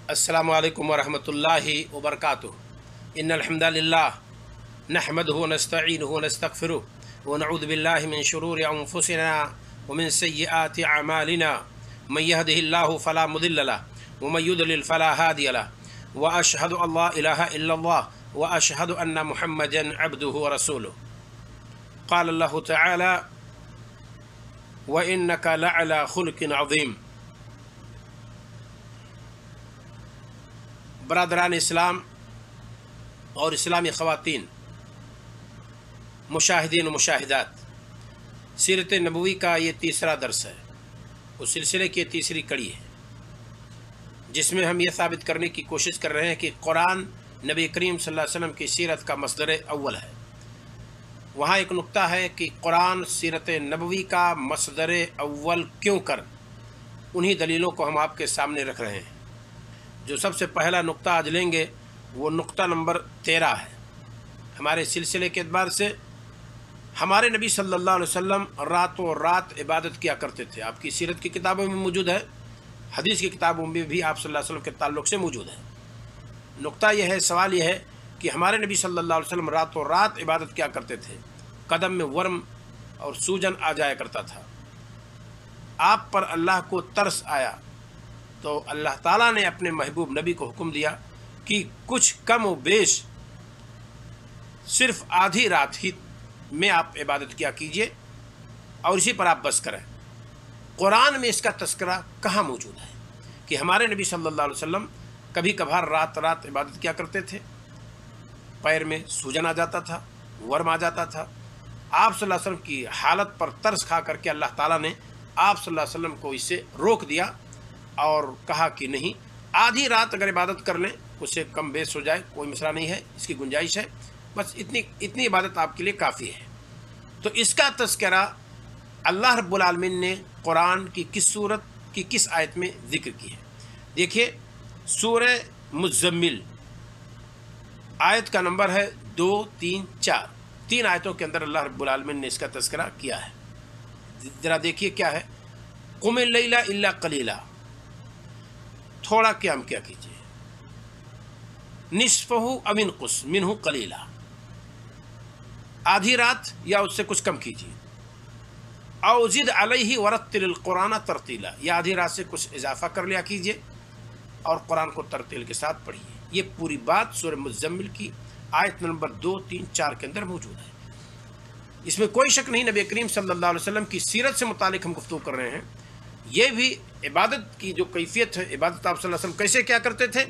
अस्सलामु अलैकुम वरहमतुल्लाहि वबरकातुहू। इन्नल हम्दलिल्लाह नहमदुहु व नस्तईनुहु व नस्तगफिरुहु व नऊज़ु बिल्लाहि मिन शुरूरि अंफुसिना व मिन सय्यिआति अमालिना। मन यहदिहिल्लाहु फला मुदिल्ल लहु व मन युद्लिल फला हादिय लहु व अशहदु अल्ला इलाहा इल्लल्लाह व अशहदु अन्न मुहम्मदन अब्दुहु व रसूलुहु। क़ाल अल्लाहु तआला व इन्नका लअला खुल्क़िन अज़ीम। बरादरान इस्लाम और इस्लामी ख़वातीन, मुशाहिदीन व मुशाहिदात, सीरत नबवी का ये तीसरा दर्स है। उस सिलसिले की तीसरी कड़ी है जिसमें हम ये साबित करने की कोशिश कर रहे हैं कि कुरान नबी करीम सल्लल्लाहु अलैहि वसल्लम की सीरत का मसदर अव्वल है। वहाँ एक नुक्ता है कि कुरान सीरत नबवी का मसदर अव्वल क्यों कर, उन्हीं दलीलों को हम आपके सामने रख रहे हैं। जो सबसे पहला नुक्ता आज लेंगे वो नुक्ता नंबर 13 है। हमारे सिलसिले के एतबार से हमारे नबी सल्लल्लाहु अलैहि वसल्लम रातों रात इबादत किया करते थे। आपकी सीरत की किताबों में मौजूद है, हदीस की किताबों में भी आप सल्लल्लाहु अलैहि वसल्लम के ताल्लुक़ से मौजूद है। नुक्ता यह है, सवाल यह है कि हमारे नबी सल्लल्लाहु अलैहि वसल्लम रातों रात इबादत किया करते थे। कदम में वर्म और सूजन आ जाया करता था। आप पर अल्लाह को तरस आया तो अल्लाह ताला ने अपने महबूब नबी को हुक्म दिया कि कुछ कम व बेश सिर्फ आधी रात ही में आप इबादत किया कीजिए और इसी पर आप बस करें। कुरान में इसका तस्करा कहाँ मौजूद है कि हमारे नबी सल्लल्लाहु अलैहि वसल्लम कभी कभार रात रात इबादत किया करते थे, पैर में सूजन आ जाता था, वर्म आ जाता था। आप सल्लल्लाहु अलैहि वसल्लम की हालत पर तरस खा करके अल्लाह ताला ने आप सल्लल्लाहु अलैहि वसल्लम को इससे रोक दिया और कहा कि नहीं, आधी रात अगर इबादत कर लें, उससे कम बेस हो जाए, कोई मसला नहीं है, इसकी गुंजाइश है, बस इतनी इबादत आपके लिए काफ़ी है। तो इसका तज़किरा अल्लाह रब्बुल आलमीन ने कुरान की किस सूरत की किस आयत में ज़िक्र की है। देखिए, सूरह मुज़्ज़म्मिल आयत का नंबर है 2, 3, 4। 3 आयतों के अंदर अल्लाह रब्बुल आलमीन ने इसका तज़किरा किया है। ज़रा देखिए क्या है। क़ुमिल लैला इल्ला क़लीला, थोड़ा क़याम क्या कीजिए। निस्फ़हु अव इनक़ुस मिन्हु क़लीला, आधी रात या उससे कुछ कम कीजिए। औ ज़िद अलैहि वरत्तिलिल क़ुरान तरतीला, या आधी रात से कुछ इजाफ़ा कर लिया कीजिए और कुरान को तरतील के साथ पढ़िए। ये पूरी बात सूरह मुज़्ज़म्मिल की आयत नंबर 2, 3, 4 के अंदर मौजूद है। इसमें कोई शक नहीं, नबी करीम सल्लल्लाहु अलैहि वसल्लम की सीरत से मुतालिक हम गुफ्तगू कर रहे हैं। ये भी इबादत की जो कैफियत है, इबादत आप सल्लल्लाहु अलैहि वसल्लम कैसे क्या करते थे,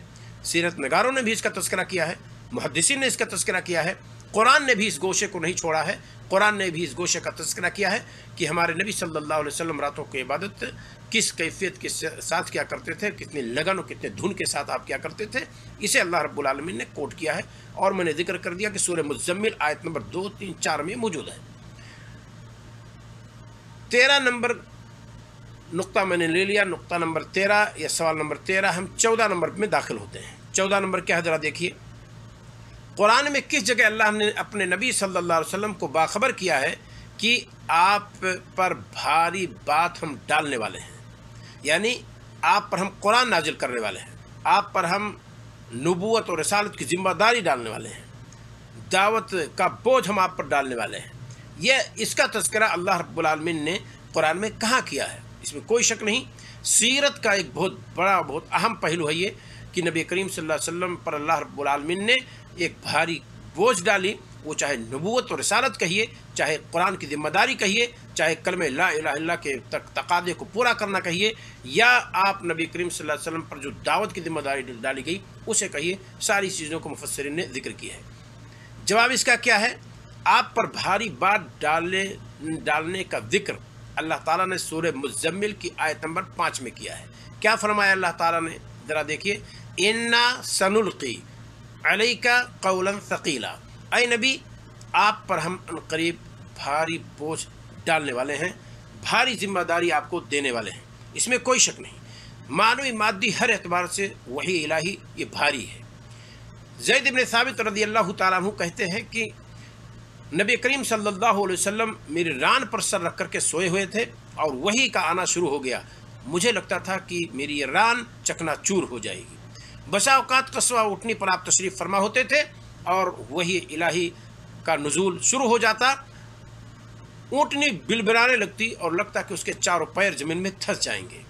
सीरत नगारों ने भी इसका तज़किरा किया है, मुहद्दिसीन ने इसका तज़किरा किया है, कुरान ने भी इस गोशे को नहीं छोड़ा है। कुरान ने भी इस गोशे का तज़किरा किया है कि हमारे नबी सल्लल्लाहु अलैहि वसल्लम रातों की इबादत किस कैफियत के साथ क्या करते थे, कितनी लगन और कितने धुन के साथ आप क्या करते थे। इसे अल्लाह रब्बुल आलमीन ने कोट किया है और मैंने जिक्र कर दिया कि सूरह मुज़्ज़म्मिल आयत नंबर 2, 3, 4 में मौजूद है। 13 नंबर नुक्ता मैंने ले लिया, नुक्ता नंबर 13 या सवाल नंबर 13। हम 14 नंबर में दाखिल होते हैं। 14 नंबर क्या है, ज़रा देखिए। कुरान में किस जगह अल्लाह ने अपने नबी सल्लल्लाहु अलैहि वसल्लम को बाखबर किया है कि आप पर भारी बात हम डालने वाले हैं, यानी आप पर हम कुरान नाजिल करने वाले हैं, आप पर हम नबूवत और रिसालत की ज़िम्मेदारी डालने वाले हैं, दावत का बोझ हम आप पर डालने वाले हैं। यह इसका तज़किरा अल्लाह रब्बुल आलमीन ने कुरान में कहाँ किया है, इसमें कोई शक नहीं। सीरत का एक बहुत बड़ा बहुत अहम पहलू है ये कि नबी करीम सल्लल्लाहु अलैहि वसल्लम पर अल्लाह रब्बुल आलमीन ने एक भारी बोझ डाली, वो चाहे नबूवत और रिसालत कहिए, चाहे कुरान की ज़िम्मेदारी कहिए, चाहे कलमे ला इलाहा इल्लल्लाह के तकादे को पूरा करना कहिए, या आप नबी करीम सल्लल्लाहु अलैहि वसल्लम पर जो दावत की ज़िम्मेदारी डाली गई उसे कहिए। सारी चीज़ों को मुफस्सिरीन ने जिक्र किया है। जवाब इसका क्या है, आप पर भारी बात डालने का जिक्र अल्लाह ताला ने सूरह मुज़्ज़म्मिल की आयत नंबर 5 में किया है। क्या फरमाया अल्लाह ताला ने, ज़रा देखिए। इन्ना सनुल्क़ी अलैका क़ौलन सक़ीला, ऐ नबी आप पर हम अनक़रीब भारी बोझ डालने वाले हैं, भारी जिम्मेदारी आपको देने वाले हैं। इसमें कोई शक नहीं, मानवी मादी हर एतबार से वही इलाही ये भारी है। ज़ैद इब्न साबित रज़ियल्लाहु ताला अन्हु कहते हैं कि नबी करीम सल्लल्लाहु अलैहि वसल्लम मेरी रान पर सर रख करके सोए हुए थे और वही का आना शुरू हो गया। मुझे लगता था कि मेरी ये रान चकनाचूर हो जाएगी। बसा औकात कस्वा ऊँटनी पर आप तशरीफ़ फरमा होते थे और वही इलाही का नुज़ूल शुरू हो जाता, ऊँटनी बिलबिलाने लगती और लगता कि उसके चारों पैर ज़मीन में धंस जाएंगे।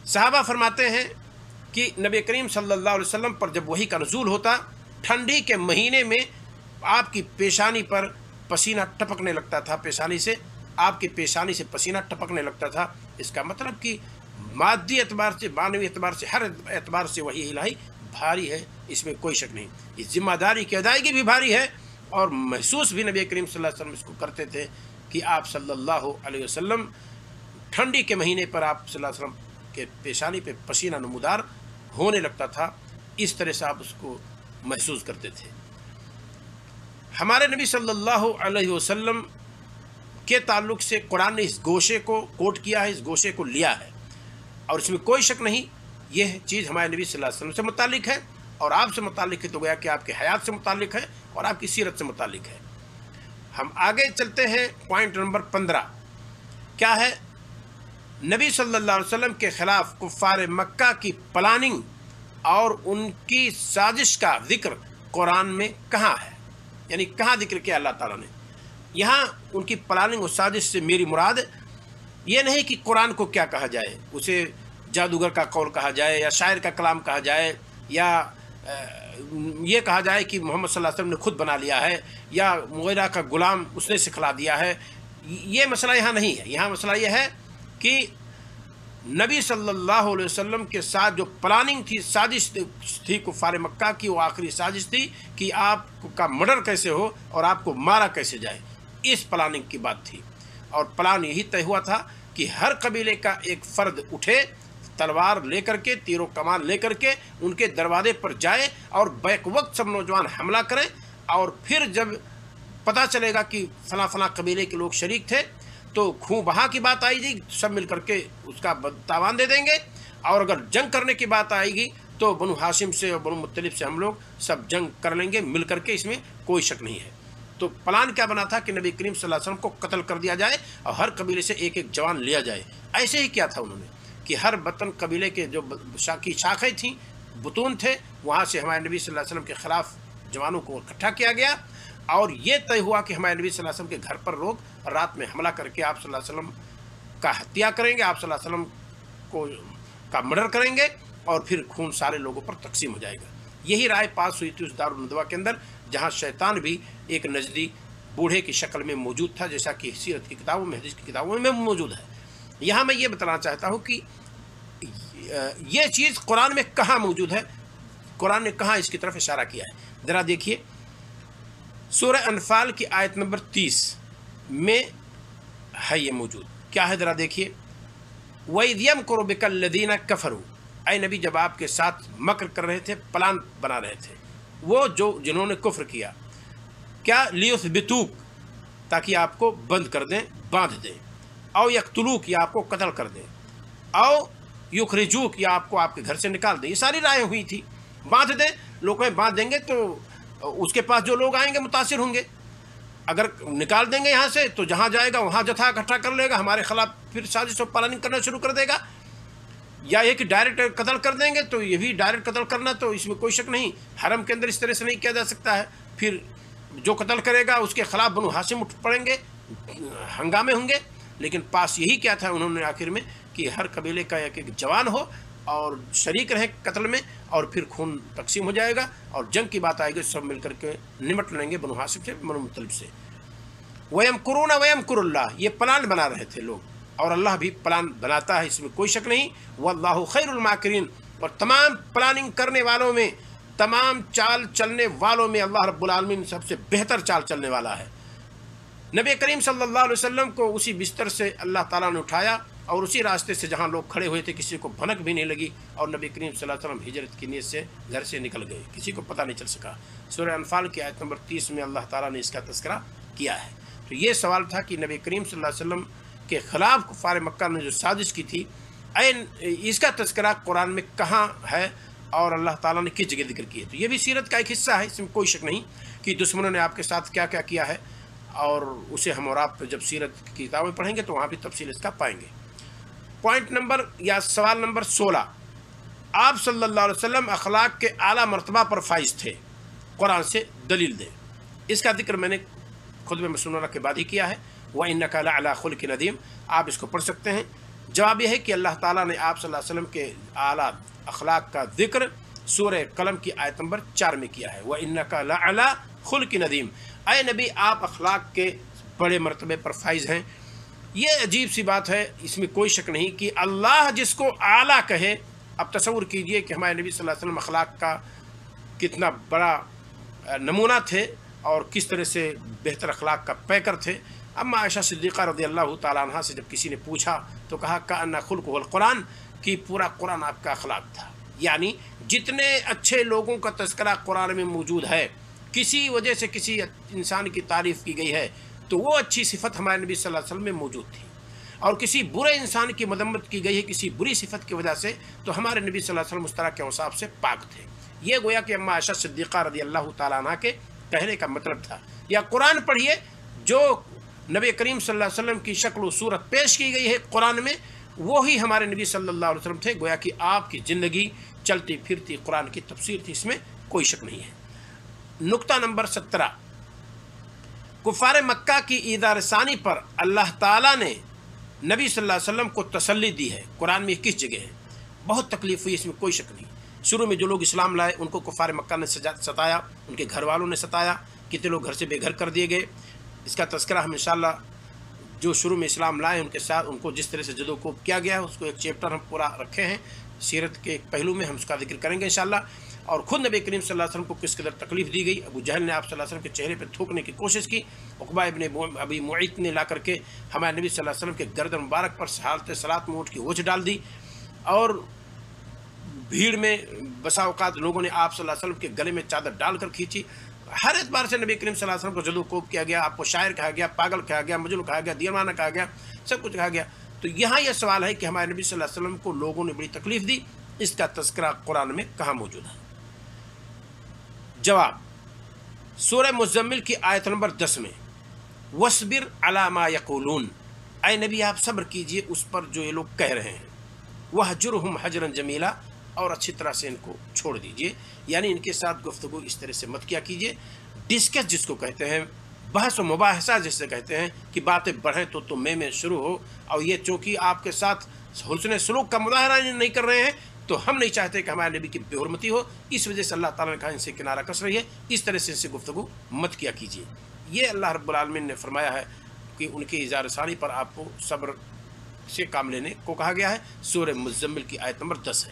सहाबा फरमाते हैं कि नबी करीम सल्लल्लाहु अलैहि वसल्लम पर जब वही का नुज़ूल होता, ठंडी के महीने में आपकी पेशानी पर पसीना टपकने लगता था, आपकी पेशानी से पसीना टपकने लगता था। इसका मतलब कि मादी एतबार से, मानवी एतबार से, हर एतबार से वही इलाही भारी है, इसमें कोई शक नहीं। इस जिम्मेदारी की अदायगी भी भारी है और महसूस भी नबी करीम सल्लल्लाहु अलैहि वसल्लम इसको करते थे कि आप सल्लल्लाहु अलैहि वसल्लम ठंडी के महीने पर आप सल्लल्लाहु अलैहि वसल्लम के पेशानी पे पसीना नमूदार होने लगता था। इस तरह से आप उसको महसूस करते थे। हमारे नबी सल्लल्लाहु अलैहि वसल्लम के ताल्लुक़ से कुरान ने इस गोशे को कोट किया है, इस गोशे को लिया है और इसमें कोई शक नहीं, यह चीज़ हमारे नबी सल्लल्लाहु अलैहि वसल्लम से मुतालिक है और आपसे मुतालिक है, तो गया कि आपके हयात से मुतालिक है और आपकी सीरत से मुतालिक है। हम आगे चलते हैं। पॉइंट नंबर 15 क्या है? नबी सल्लल्लाहु अलैहि वसल्लम के ख़िलाफ़ कुफ़ार मक्का की प्लानिंग और उनकी साजिश का जिक्र कुरान में कहाँ है, यानी कहाँ जिक्र किया अल्लाह ताला ने। यहाँ उनकी प्लानिंग और साजिश से मेरी मुराद ये नहीं कि कुरान को क्या कहा जाए, उसे जादूगर का कौल कहा जाए या शायर का कलाम कहा जाए या ये कहा जाए कि मोहम्मद सल्लल्लाहु अलैहि वसल्लम ने खुद बना लिया है या मुग़ीरा का गुलाम उसने सिखला दिया है। ये मसला यहाँ नहीं है। यहाँ मसला ये है कि नबी सल्लल्लाहु अलैहि वसल्लम के साथ जो प्लानिंग थी, साजिश थी कुफ़ार मक्का की, वो आखिरी साजिश थी कि आपका मर्डर कैसे हो और आपको मारा कैसे जाए, इस प्लानिंग की बात थी। और प्लान यही तय हुआ था कि हर कबीले का एक फ़र्द उठे, तलवार लेकर के, तीरों कमान लेकर के उनके दरवाजे पर जाए और बैक वक्त सब नौजवान हमला करें और फिर जब पता चलेगा कि फला फला कबीले के लोग शरीक थे तो खून बहा की बात आएगी, सब मिल करके उसका तावान दे देंगे। और अगर जंग करने की बात आएगी तो बनु हाशिम से और बनु मुत्तलिब से हम लोग सब जंग कर लेंगे मिल करके, इसमें कोई शक नहीं है। तो प्लान क्या बना था कि नबी करीम सल्लल्लाहु अलैहि वसल्लम को कत्ल कर दिया जाए और हर कबीले से एक एक जवान लिया जाए। ऐसे ही किया था उन्होंने कि हर बतन कबीले के जो शाखें थीं, बुतून थे, वहाँ से हमारे नबी सल्लल्लाहु अलैहि वसल्लम के ख़िलाफ़ जवानों को इकट्ठा किया गया और ये तय हुआ कि हमारे नबी सल्लल्लाहु अलैहि वसल्लम के घर पर लोग रात में हमला करके आप सल्लल्लाहु अलैहि वसल्लम का हत्या करेंगे, आप सल्लल्लाहु अलैहि वसल्लम का मर्डर करेंगे और फिर खून सारे लोगों पर तकसीम हो जाएगा। यही राय पास हुई थी उस दारुल नदवा के अंदर, जहाँ शैतान भी एक नजदी बूढ़े की शक्ल में मौजूद था, जैसा कि सीरत की किताबों में, हदीस की किताबों में मौजूद है। यहाँ मैं ये बताना चाहता हूँ कि ये चीज़ कुरान में कहाँ मौजूद है, कुरान ने कहाँ इसकी तरफ इशारा किया है। ज़रा देखिए, सूरह अनफाल की आयत नंबर 30 में है ये मौजूद। क्या है ज़रा देखिए, वइज़ यमकुरु बिकल्लज़ीना कफ़रू, ऐ नबी जब आपके साथ मक्र कर रहे थे, प्लान बना रहे थे, वो जिन्होंने कुफ्र किया, क्या लियुस्बितूक, ताकि आपको बंद कर दें, बांध दें, औ यक़्तुलूक, या आपको कत्ल कर दें, औ युखरिजूक, या आपको आपके घर से निकाल दें। ये सारी रायें हुई थी। बांध दें, लोग बांध देंगे तो उसके पास जो लोग आएंगे मुतासिर होंगे, अगर निकाल देंगे यहाँ से तो जहाँ जाएगा वहाँ जथा इकट्ठा कर लेगा, हमारे खिलाफ फिर साजिश और प्लानिंग करना शुरू कर देगा। या ये कि डायरेक्ट कत्ल कर देंगे, तो ये भी डायरेक्ट कत्ल करना, तो इसमें कोई शक नहीं, हरम के अंदर इस तरह से नहीं किया जा सकता है। फिर जो कत्ल करेगा उसके खिलाफ बनु हाशिम उठ पड़ेंगे, हंगामे होंगे। लेकिन पास यही क्या था उन्होंने आखिर में कि हर कबीले का एक एक जवान हो और शरीक रहे कत्ल में, और फिर खून तकसीम हो जाएगा और जंग की बात आएगी, सब मिल करके निमट लेंगे बनु हाशिम से, बनु मुत्तलिब से। वयमकुरूना वयमकुरुल्लाह, ये प्लान बना रहे थे लोग, और अल्लाह भी प्लान बनाता है, इसमें कोई शक नहीं। वल्लाहु खैरुल माकिरीन, और तमाम प्लानिंग करने वालों में, तमाम चाल चलने वालों में अल्लाह रब्बुल आलमीन सबसे बेहतर चाल चलने वाला है। नबी करीम सल्लल्लाहु अलैहि वसल्लम को उसी बिस्तर से अल्लाह ताला ने उठाया और उसी रास्ते से जहाँ लोग खड़े हुए थे किसी को भनक भी नहीं लगी, और नबी करीम सल्लल्लाहु अलैहि वसल्लम हिजरत की नीयत से घर से निकल गए, किसी को पता नहीं चल सका। सूरह अनफाल की आयत नंबर 30 में अल्लाह ताला ने इसका तज़किरा किया है। तो ये सवाल था कि नबी करीम सल्लल्लाहु अलैहि वसल्लम के ख़िलाफ़ कुफ़ार मक्का ने जो साजिश की थी, इसका तज़किरा कुरान में कहाँ है और अल्लाह ताला ने किस जगह जिक्र किया। तो ये भी सीरत का एक हिस्सा है, इसमें कोई शक नहीं कि दुश्मनों ने आपके साथ क्या क्या किया है, और उसे हम और आप जब सीरत की किताबें पढ़ेंगे तो वहाँ भी तफसील इसका पाएंगे। पॉइंट नंबर या सवाल नंबर 16, آپ صلی اللہ علیہ وسلم اخلاق کے اعلیٰ مرتبہ پر فائز تھے، قرآن سے دلیل دیں۔ اس کا ذکر میں نے خطبہ مسنونہ کے بعد ہی کیا ہے، وَإِنَّكَ لَعَلَىٰ خُلُقٍ عَظِيمٍ، آپ اس کو پڑھ سکتے ہیں۔ جواب یہ ہے کہ اللہ تعالیٰ نے آپ صلی اللہ علیہ وسلم کے اعلیٰ اخلاق کا ذکر سورہ قلم کی آیت نمبر 4 میں کیا ہے، وَإِنَّكَ لَعَلَىٰ خُلُقٍ عَظِيمٍ، اے نبی آپ اخلاق کے بڑے مرتبے پر فائز ہیں۔ یہ عجیب سی بات ہے، اس میں کوئی شک نہیں کہ اللہ جس کو اعلیٰ کہے۔ اب تصور کیجئے کہ ہمارے نبی صلی اللہ علیہ وسلم اخلاق کا کتنا بڑا نمونہ تھے اور کس طرح سے بہتر اخلاق کا پیکر تھے۔ اما عائشہ صدیقہ رضی اللہ تعالیٰ عنہ سے جب کسی نے پوچھا تو کہا کأن خلقہ القرآن، کہ پورا قرآن آپ کا اخلاق تھا، یعنی جتنے اچھے لوگوں کا تذکرہ قرآن میں موجود ہے، کسی وجہ سے کسی انسان کی تعریف کی گئی ہے تو وہ اچھی صفت ہمارے نبی صلی اللہ علیہ وسلم میں موجود تھی، اور کسی برے انسان کی مذمت کی گئی ہے کسی بری صفت کی وجہ سے تو ہمارے نبی صلی اللہ علیہ وسلم اس طرح کے اوصاف سے پاک تھے۔ یہ گویا کہ اما عائشہ صدیقہ رضی اللہ تعالیٰ عنہ کے کہنے کا مطلب تھا۔ یا قرآن پڑھیے، جو نبی کریم صلی اللہ علیہ وسلم کی شکل و صورت پیش کی گئی ہے قرآن میں، وہی ہمارے نبی صلی اللہ علیہ وسلم تھے۔ گویا کہ آپ کی زندگی چلتی پھرتی قرآن کی تفسیر تھی، اس میں کوئی شک نہیں ہے۔ نقطہ نمبر 17، کفار مکہ کی ایذا رسانی پر اللہ تعالیٰ نے نبی صلی اللہ علیہ وسلم کو تسلی دی ہے۔ قرآن میں کس جگہ ہے؟ بہت تکلیف ہوئی، اس میں کوئی شک نہیں۔ شروع میں جو لوگ اسلام لائے ان کو کفار مکہ نے ستایا، ان کے گھر والوں نے ستایا، کتنے لوگ گھر سے بے گھر کر دیے گئے۔ اس کا تذکرہ ہم انشاءاللہ جو شروع میں اسلام لائے ان کے ساتھ ان کو جس طرح سے جدو کوب کیا گیا ہے اس کو ایک چیپٹر ہم پورا رکھے ہیں، سیرت کے ایک پہلو میں ہم اس کا ذکر کریں گے انشاءاللہ۔ اور خود نبی کریم صلی اللہ علیہ وسلم کو کس قدر تکلیف دی گئی۔ ابو جہل نے آپ صلی اللہ علیہ وسلم کے چہرے پہ تھوکنے کی کوشش کی، عقبہ ابن ابی معیط نے لا کر کے ہمارے نبی صلی اللہ علیہ وسلم کے گردن مبارک پر حالت صلاۃ میں اٹھ کے اوجھ ڈال دی، اور بھیڑ میں بسا اوقات لوگوں نے آپ صلی اللہ علیہ وسلم کے گلے میں چادر ڈال کر کھینچی۔ ہر اعتبار سے نبی کریم صلی اللہ علیہ وسلم کو جدو کوب کیا گیا، آپ کو شاعر کہا گیا، پاگل کہا گیا، مجنون کہا گیا، دیوانہ کہا گیا، سب کچھ کہا گیا۔ تو یہاں یہ سوال ہے کہ ہمارے نبی صلی اللہ علیہ وسلم کو لوگوں نے بڑی تکلیف دی، اس کا تذکرہ قرآن میں کہاں موجود ہے؟ جواب، سورہ مزمل کی آیت نمبر 10 میں، وَاصْبِرْ عَلَىٰ مَا يَقُولُونَ، اے نبی آپ صبر کیجئے اس پر جو یہ لوگ کہہ رہے ہیں، وَاهْجُرْهُمْ حَجْرًا جَمِيلًا، اور اچھی طرح سے ان کو چھوڑ دیجئے، یعنی ان کے ساتھ گفتگو اس طرح سے مت کیا کیجئے۔ ڈسکس جس کو کہتے ہیں، بحث و مباحثہ جس سے کہتے ہیں کہ باتیں بڑھیں تو میں شروع ہو، اور یہ چونکہ آپ کے ساتھ حسن سلوک کا مظاہرہ نہیں کر رہے ہیں تو ہم نہیں چاہتے کہ ہمارے نبی کی بے حرمتی ہو، اس وجہ سے اللہ تعالیٰ نے کہا ان سے کنارہ کس رہی ہے، اس طرح سے ان سے گفتگو مت کیا کیجیے۔ یہ اللہ رب العالمین نے فرمایا ہے کہ ان کی اظہار ثانی پر آپ کو صبر سے کام لینے کو کہا گیا ہے۔ سورہ مزمل کی آیت نمبر 10 ہے۔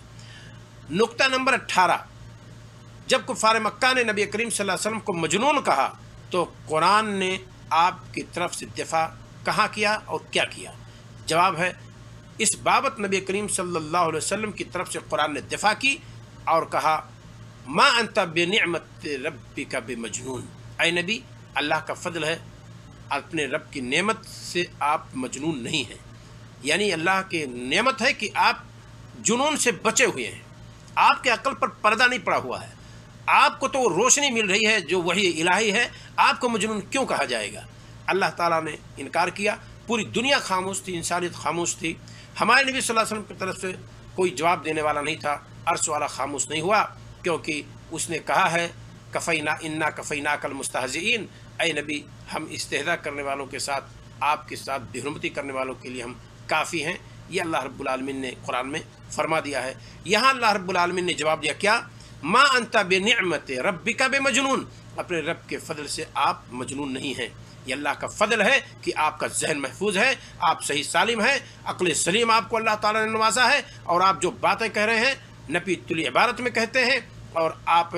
نقطہ نمبر 18، جب کفار مکہ نے نبی کریم صلی اللہ علیہ وسلم کو مجنون کہا تو قرآن نے آپ کی طرف سے دفاع کہاں کیا اور کیا کیا؟ جواب ہے، اس بابت نبی کریم صلی اللہ علیہ وسلم کی طرف سے قرآن نے دفاع کی اور کہا ما انت بنعمت ربک بمجنون، اے نبی اللہ کا فضل ہے، اپنے رب کی نعمت سے آپ مجنون نہیں ہیں، یعنی اللہ کی نعمت ہے کہ آپ جنون سے بچے ہوئے ہیں، آپ کے عقل پر پردہ نہیں پڑا ہوا ہے، آپ کو تو وہ روشنی مل رہی ہے جو وحی الہی ہے، آپ کو مجنون کیوں کہا جائے گا؟ اللہ تعالیٰ نے انکار کیا، پوری دنیا خاموش تھی، انسانیت خاموش تھی، ہمارے نبی صلی اللہ علیہ وسلم کی طرف سے کوئی جواب دینے والا نہیں تھا، عرش والا خاموش نہیں ہوا، کیونکہ اس نے کہا ہے کفینا انا کفیناک المستہزئین، اے نبی ہم استہزاء کرنے والوں کے ساتھ، آپ کے ساتھ بے حرمتی کرنے والوں کے لیے ہم کافی ہیں۔ یہ اللہ رب العالمین نے قرآن میں فرما دیا ہے۔ یہاں اللہ رب العالمین نے جواب دیا کیا؟ ما انت بنعمت ربک بمجنون، اپنے رب کے فضل سے آپ مجنون نہیں ہیں، یہ اللہ کا فضل ہے کہ آپ کا ذہن محفوظ ہے، آپ صحیح سالم ہیں، عقل سلیم آپ کو اللہ تعالیٰ نے نوازا ہے، اور آپ جو باتیں کہہ رہے ہیں نپی تلی عبارت میں کہتے ہیں اور آپ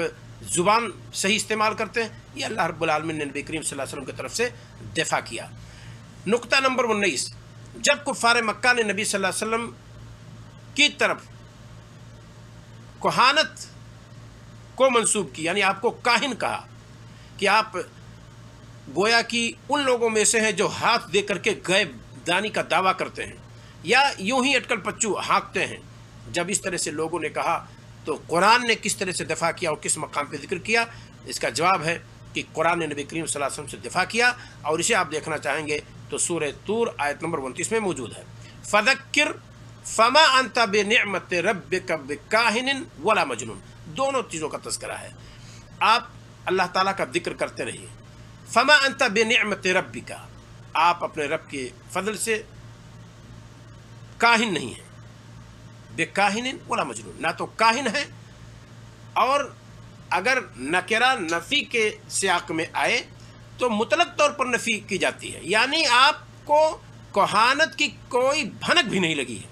زبان صحیح استعمال کرتے ہیں، یہ اللہ رب العالمین نے نبی کریم صلی اللہ علیہ وسلم کی طرف سے دفاع کیا۔ نقطہ نمبر 19، جب کفار مکہ نے نبی صلی اللہ علیہ وسلم کی طرف کہانت کو منسوب کی، یعنی آپ کو کاہن کہا کہ آپ گویا کہ ان لوگوں میں سے ہیں جو ہاتھ دے کر کے غیب دانی کا دعویٰ کرتے ہیں یا یوں ہی اٹکل پچو ہانکتے ہیں، جب اس طرح سے لوگوں نے کہا تو قرآن نے کس طرح سے دفاع کیا اور کس مقام پہ ذکر کیا؟ اس کا جواب ہے کہ قرآن نے نبی کریم صلی اللہ علیہ وسلم سے دفاع کیا، اور اسے آپ دیکھنا چاہیں گے تو سورہ طور آیت نمبر 29 میں موجود ہے۔ فذکر फमा अंता बिनिअमति रब्बिका बिकाहिनिन वला मजनून, दोनों चीज़ों का तज़किरा है। आप अल्लाह ताला का जिक्र करते रहिए। फमा अंता बिनिअमति रब्बिका, आप अपने रब के फजल से काहिन नहीं है, बेकाहिनिन वला मजनून, ना तो काहिन है, और अगर नकेरा नफ़ी के सियाक में आए तो मुतलक तौर पर नफ़ी की जाती है, यानी आपको कहानत की कोई भनक भी नहीं लगी है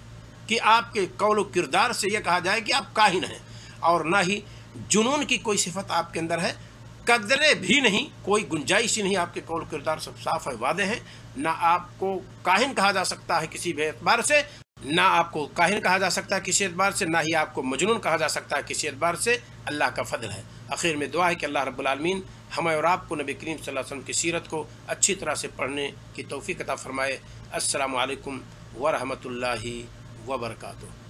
कि आपके कौल किरदार से यह कहा जाए कि आप काहिन हैं, और ना ही जुनून की कोई सिफत आपके अंदर है, कदरे भी नहीं, कोई गुंजाइश ही नहीं, आपके कौल किरदार सब साफ है, वादे हैं। ना आपको काहिन कहा जा सकता है किसी भी एतबार से, ना आपको काहिन कहा जा सकता है किसी एतबार से, ना ही आपको मजनून कहा जा सकता है किसी एतबार से। अल्लाह का फजल है। आखिर में दुआ है कि अल्लाह रब्बुल आलमीन हमें और आपको नबी करीम सल्लल्लाहु अलैहि वसल्लम की सीरत को अच्छी तरह से पढ़ने की तौफीक अता फरमाए। अस्सलामु अलैकुम व रहमतुल्लाहि व बरकातुहू।